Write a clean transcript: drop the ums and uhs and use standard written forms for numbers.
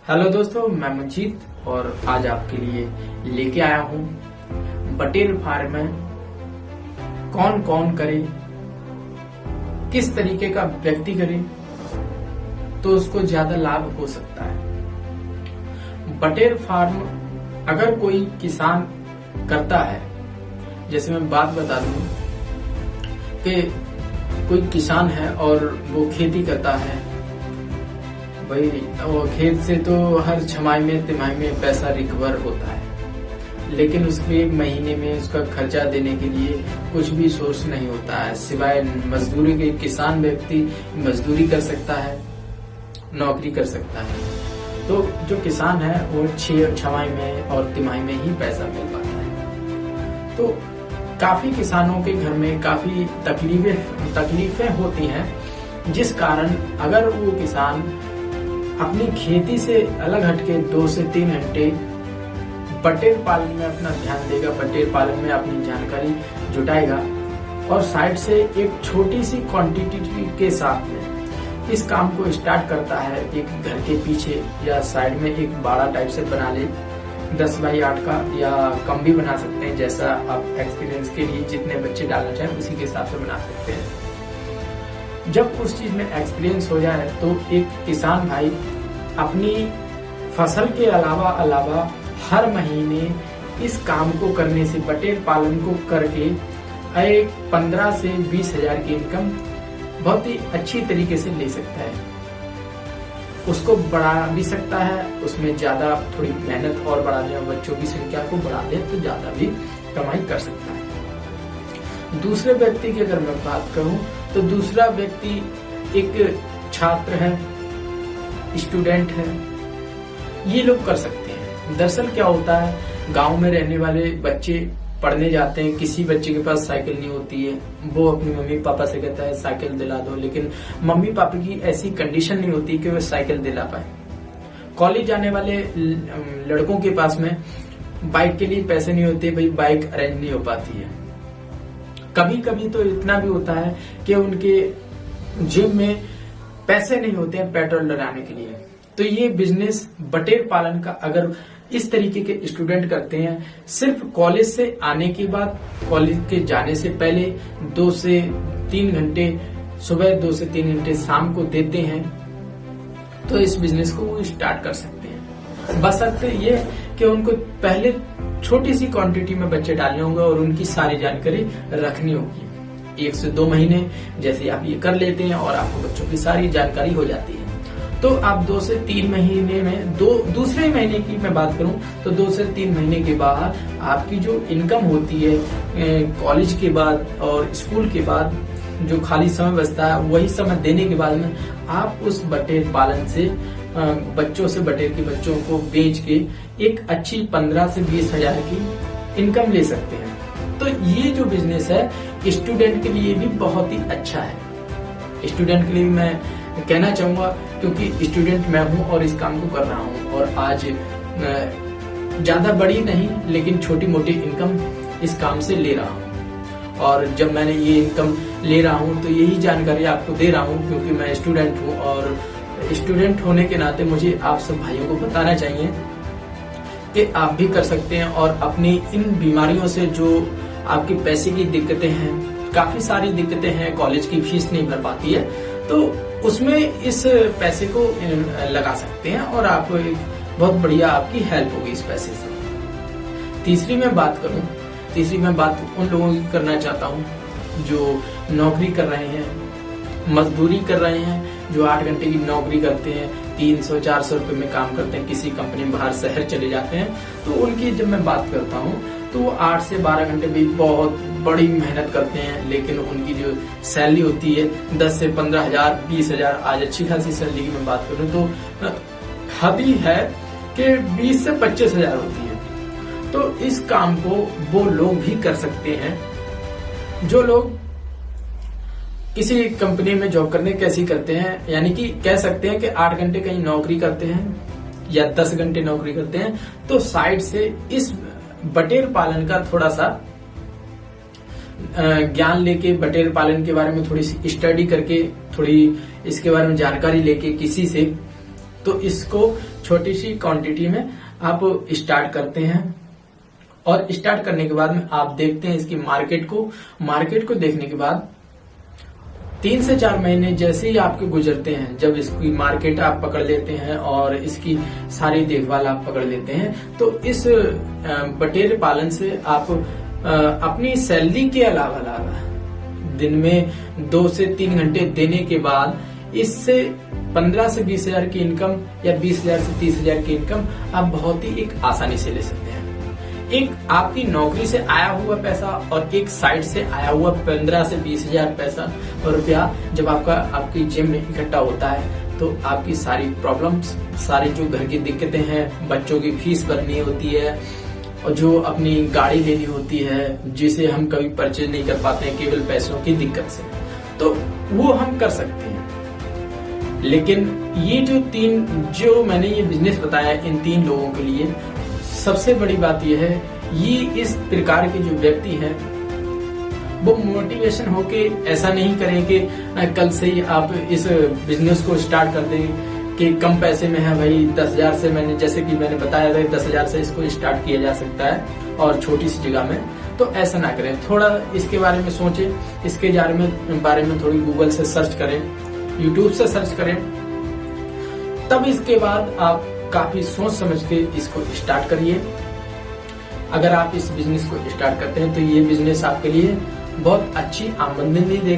Hello दोस्तों, मैं मंजीत और आज आपके लिए लेके आया हूँ बटेर फार्म में कौन कौन करे, किस तरीके का व्यक्ति करे तो उसको ज्यादा लाभ हो सकता है। बटेर फार्म अगर कोई किसान करता है, जैसे मैं बात बता दूं कि कोई किसान है और वो खेती करता है, भाई वो खेत से तो हर छमाही में तिमाही में पैसा रिकवर होता है, लेकिन उसके एक महीने में उसका खर्चा देने के लिए कुछ भी सोर्स नहीं होता है सिवाय मजदूरी के। किसान व्यक्ति मजदूरी कर सकता है, नौकरी कर सकता है, तो जो किसान है वो छमाही में और तिमाही में ही पैसा मिल पाता है। तो काफी किसानों के घर में काफी तकलीफें होती हैं, जिस कारण अगर वो किसान अपनी खेती से अलग हटके 2 से 3 घंटे बटेर पालन में अपना ध्यान देगा, बटेर पालन में अपनी जानकारी जुटाएगा और साइड से एक छोटी सी क्वांटिटी के साथ में इस काम को स्टार्ट करता है। एक घर के पीछे या साइड में एक बाड़ा टाइप से बना ले, 10 बाई 8 का, या कम भी बना सकते हैं, जैसा आप एक्सपीरियंस के लिए जितने बच्चे डालना चाहें उसी के हिसाब से बना सकते हैं। जब उस चीज में एक्सपीरियंस हो जाए तो एक किसान भाई अपनी फसल के अलावा हर महीने इस काम को करने से, बटेर पालन को करके एक 15 से 20 हजार की इनकम बहुत ही अच्छी तरीके से ले सकता है। उसको बढ़ा भी सकता है, उसमें ज्यादा थोड़ी मेहनत और बढ़ा दे, बच्चों की संख्या को बढ़ा दे तो ज्यादा भी कमाई कर सकता है। दूसरे व्यक्ति की अगर मैं बात करूं तो दूसरा व्यक्ति एक छात्र है, स्टूडेंट है, ये लोग कर सकते हैं। दरअसल क्या होता है, गांव में रहने वाले बच्चे पढ़ने जाते हैं, किसी बच्चे के पास साइकिल नहीं होती है, वो अपनी मम्मी पापा से कहता है साइकिल दिला दो, लेकिन मम्मी पापा की ऐसी कंडीशन नहीं होती कि वो साइकिल दिला पाए। कॉलेज जाने वाले लड़कों के पास में बाइक के लिए पैसे नहीं होते, भाई बाइक अरेंज नहीं हो पाती है। कभी कभी तो इतना भी होता है कि उनके जिम में पैसे नहीं होते हैं पेट्रोल डलाने के लिए। तो ये बिजनेस बटेर पालन का अगर इस तरीके के स्टूडेंट करते हैं, सिर्फ कॉलेज से आने के बाद, कॉलेज के जाने से पहले 2 से 3 घंटे सुबह, 2 से 3 घंटे शाम को देते हैं, तो इस बिजनेस को वो स्टार्ट कर सकते हैं। बशर्ते ये कि उनको पहले छोटी सी क्वांटिटी में बच्चे डालने होंगे और उनकी सारी जानकारी रखनी होगी। 1 से 2 महीने जैसे आप ये कर लेते हैं और आपको बच्चों की सारी जानकारी हो जाती है, तो आप 2 से 3 महीने में, दूसरे महीने की मैं बात करूं तो 2 से 3 महीने के बाद आपकी जो इनकम होती है कॉलेज के बाद और स्कूल के बाद, जो खाली समय बचता है वही समय देने के बाद में आप उस बटेर पालन से बच्चों से, बटेर के बच्चों को बेच के एक अच्छी 15 से 20 हजार की इनकम ले सकते हैं। तो ये जो बिजनेस है स्टूडेंट के लिए भी बहुत ही अच्छा है। स्टूडेंट के लिए मैं कहना चाहूंगा, क्योंकि स्टूडेंट मैं हूं और इस काम को कर रहा हूं और आज ज्यादा बड़ी नहीं लेकिन छोटी मोटी इनकम इस काम से ले रहा हूं। और जब मैंने ये इनकम ले रहा हूं तो यही जानकारी आपको दे रहा हूं, क्योंकि मैं स्टूडेंट हूं और स्टूडेंट होने के नाते मुझे आप सब भाइयों को बताना चाहिए कि आप भी कर सकते हैं और अपनी इन बीमारियों से, जो आपकी पैसे की दिक्कतें हैं, काफी सारी दिक्कतें हैं, कॉलेज की फीस नहीं भर पाती है, तो उसमें इस पैसे को लगा सकते हैं और आपको बहुत बढ़िया आपकी हेल्प होगी इस पैसे से। तीसरी मैं बात उन लोगों की करना चाहता हूँ जो नौकरी कर रहे हैं, मजदूरी कर रहे हैं, जो 8 घंटे की नौकरी करते हैं, 300-400 रुपए में काम करते हैं, किसी कंपनी में बाहर शहर चले जाते हैं, तो उनकी जब मैं बात करता हूँ तो वो 8 से 12 घंटे भी बहुत बड़ी मेहनत करते हैं, लेकिन उनकी जो सैलरी होती है 10 से 15 हजार, 20 हजार, आज अच्छी खासी सैलरी की मैं बात करूँ तो हद ही है कि 20 से 25 हजार होती है। तो इस काम को वो लोग भी कर सकते हैं जो लोग किसी कंपनी में जॉब करने कैसी करते हैं, यानी कि कह सकते हैं कि 8 घंटे कहीं नौकरी करते हैं या 10 घंटे नौकरी करते हैं, तो साइड से इस बटेर पालन का थोड़ा सा ज्ञान लेके, बटेर पालन के बारे में थोड़ी सी स्टडी करके, थोड़ी इसके बारे में जानकारी लेके किसी से, तो इसको छोटी सी क्वांटिटी में आप स्टार्ट करते हैं और स्टार्ट करने के बाद में आप देखते हैं इसकी मार्केट को देखने के बाद 3 से 4 महीने जैसे ही आपके गुजरते हैं, जब इसकी मार्केट आप पकड़ लेते हैं और इसकी सारी देखभाल आप पकड़ लेते हैं, तो इस बटेर पालन से आप अपनी सैलरी के अलावा दिन में 2 से 3 घंटे देने के बाद इससे 15 से 20 हजार की इनकम या 20 हजार से 30 हजार की इनकम आप बहुत ही एक आसानी से ले सकते हैं। एक आपकी नौकरी से आया हुआ पैसा और एक साइड से आया हुआ 15 से 20 हजार पैसा और रुपया जब आपकी जेब में इकट्ठा होता है, तो आपकी सारी प्रॉब्लम्स, सारी जो घर की दिक्कतें हैं, बच्चों की फीस भरनी होती है और जो अपनी गाड़ी लेनी होती है जिसे हम कभी परचेज नहीं कर पाते हैं केवल पैसों की दिक्कत से, तो वो हम कर सकते हैं। लेकिन ये जो मैंने ये बिजनेस बताया इन 3 लोगों के लिए, सबसे बड़ी बात यह है, ये इस प्रकार के जो व्यक्ति हैं वो मोटिवेशन होके ऐसा नहीं करें कि कल से ही आप इस बिजनेस को स्टार्ट कर दें कि कम पैसे में है भाई 10,000 से, मैंने बताया था 10,000 से इसको स्टार्ट किया जा सकता है और छोटी सी जगह में, तो ऐसा ना करें। थोड़ा इसके बारे में सोचें, इसके बारे में थोड़ी गूगल से सर्च करें, यूट्यूब से सर्च करें, तब इसके बाद आप काफी सोच समझ के इसको स्टार्ट करिए। अगर आप इस बिजनेस को स्टार्ट करते हैं तो ये बिजनेस आपके लिए बहुत अच्छी आमदनी देगा।